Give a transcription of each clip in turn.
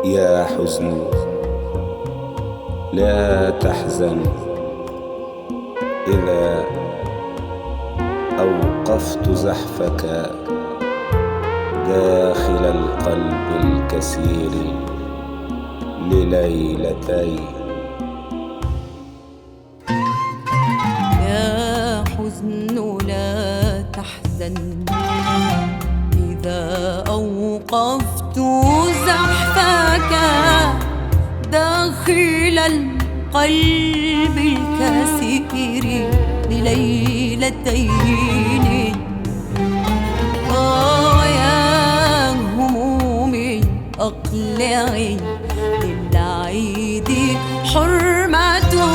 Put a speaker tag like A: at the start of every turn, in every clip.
A: يا حزن لا تحزن إذا أوقفت زحفك داخل القلب الكسير لليلتين.
B: يا حزن لا تحزن إذا أوقفت زحفك داخل القلب الكسير لليلتين. يا همومي أقلعي للعيد حرمته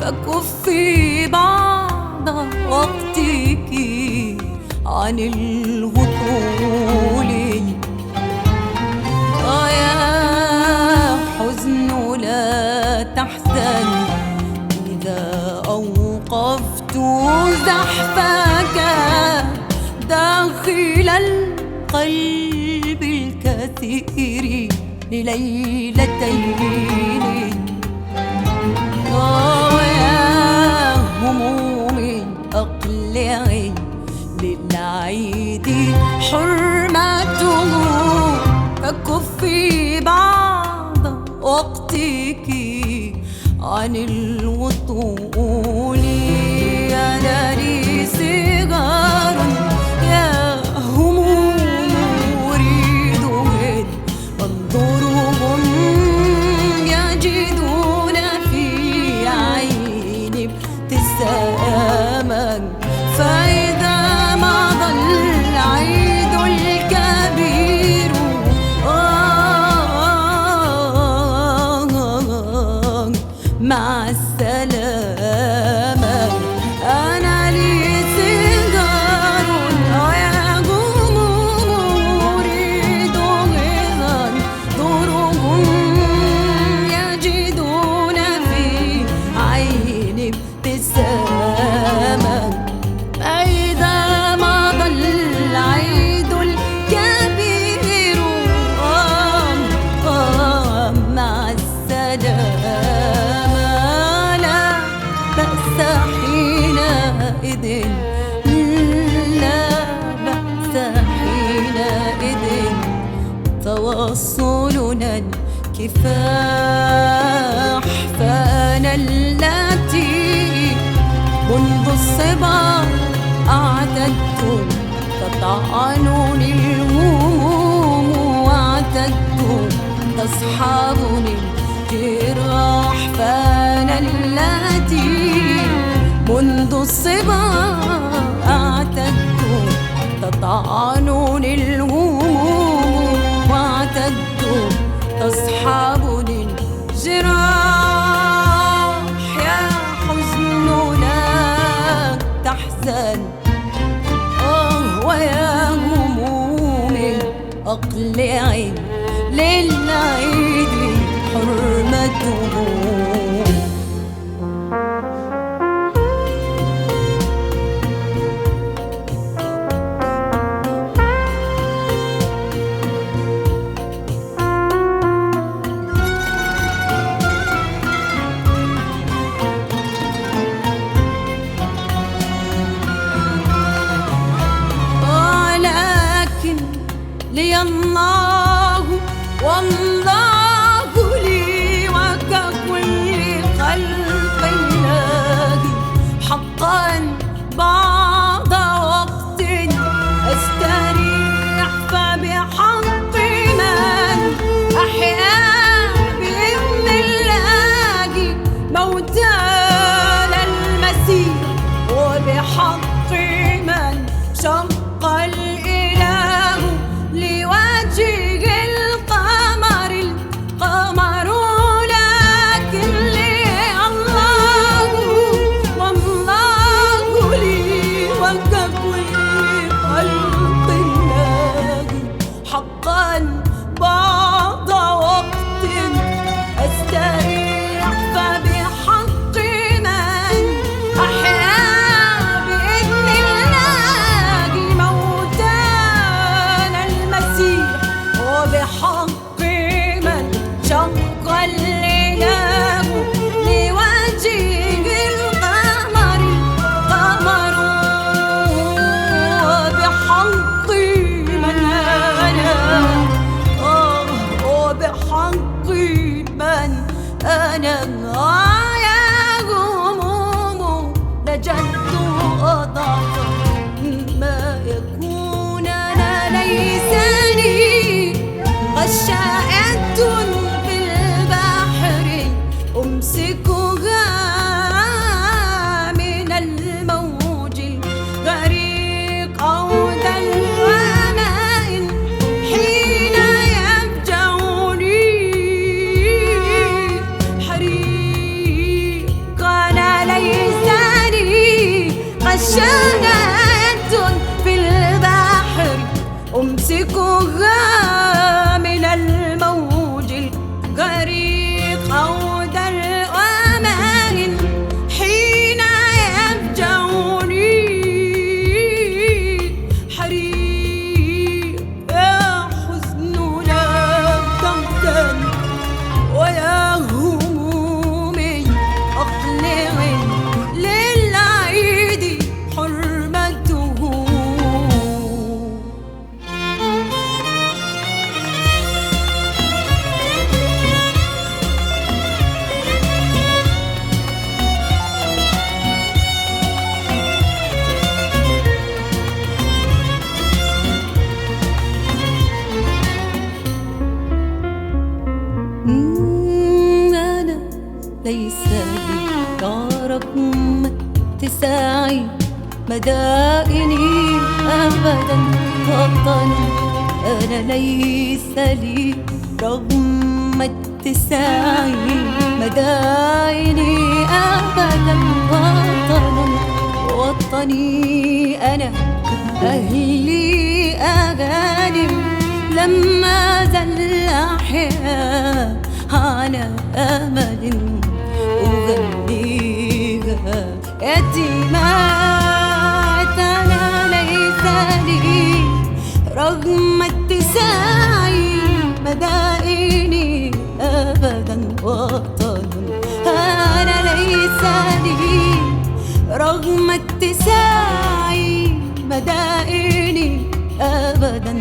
B: فكفي بعض وقتك عن الهطول. يا حزن لا تحزن إذا أوقفت زحفك داخل القلب الكثير لليلتين. يا همومي أقلعي للعيد حرمته فكفي بعض وقتك عن الوطول. أنا لي صغار يا هموم أريدهم انظرهم يجدون في عيني ابتساما فإذا مضى العيد الكبير مع السلامة. أنا لي صغار يا هموم أريد غضا نورهم يجدون في عيني ابتساما فإذا مضى العيد الكبير مع السلامة. لا بأس حينئذ لا بأس حينئذ توصلنا الكفاح. فأنا التي منذ الصبا أعتدت تطعنني الهموم واعتدت تصحبني الجراح. فأنا التي منذ الصبا أعتدت تطعنني الهموم واعتدت تصحبني الجراح. يا حزن لا تحزن ويا همومي أقلعي للعيد حرمته. ولكن لي الله والله لي وككل خلق الله حقا بعض وقت أستريح فبحق من أحيا بإذن الله موتى المسيح وبحق من شق الإله لوجه القمر يمسكها من الموج الغريق عود الأمان حين يفجعني حريق. يا حزن لا تحزن ويا همومي أقلع للعيد حرمته. أنا ليس لي رغم اتساعي مدائني أبدا وطني. أنا ليس لي رغم اتساعي مدائني أبدا وطني. أنا أهلي أغانم لما زل أحيا على أمل أغنيها يتيمات. أنا ليس لي رغم اتساعي مدائني أبدا وطن. أنا ليس لي رغم اتساعي مدائني أبدا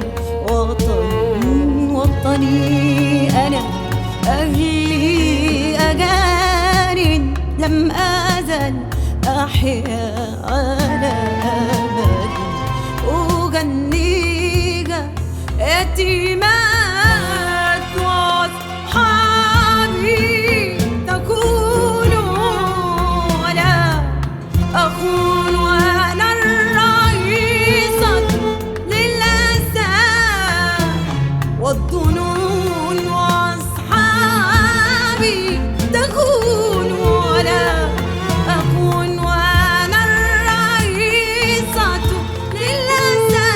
B: وطني. أنا أهلي أجان لم أزل أحيا على أمل أغنيها يتيمات. وأصحابي تكون ولا أخون وأنا الرئيسة للأسى والظنون. وأصحابي تكون ولا أكون وأنا الرئيسة للأسى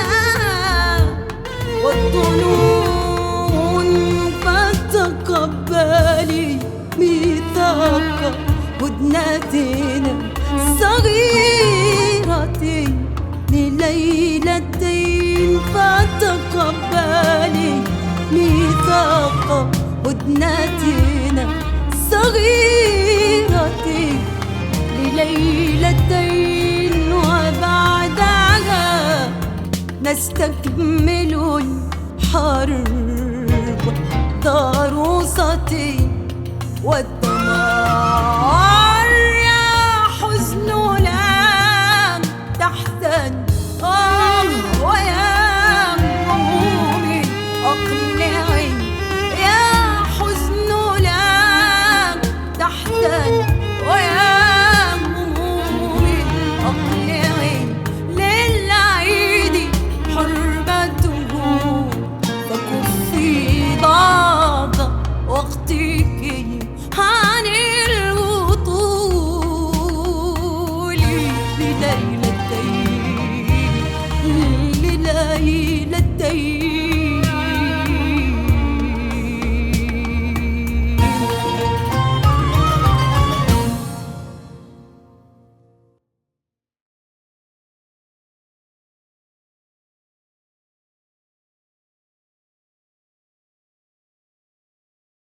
B: والظنون. فتقبلي ميثاق هدنتنا الصغيرة لليلتين. فتقبلي ميثاق هدنتنا الصغيرة لليلتين. وبعدها نستكمل الحرب ضروستي والدمار. يا حزن لا تحزن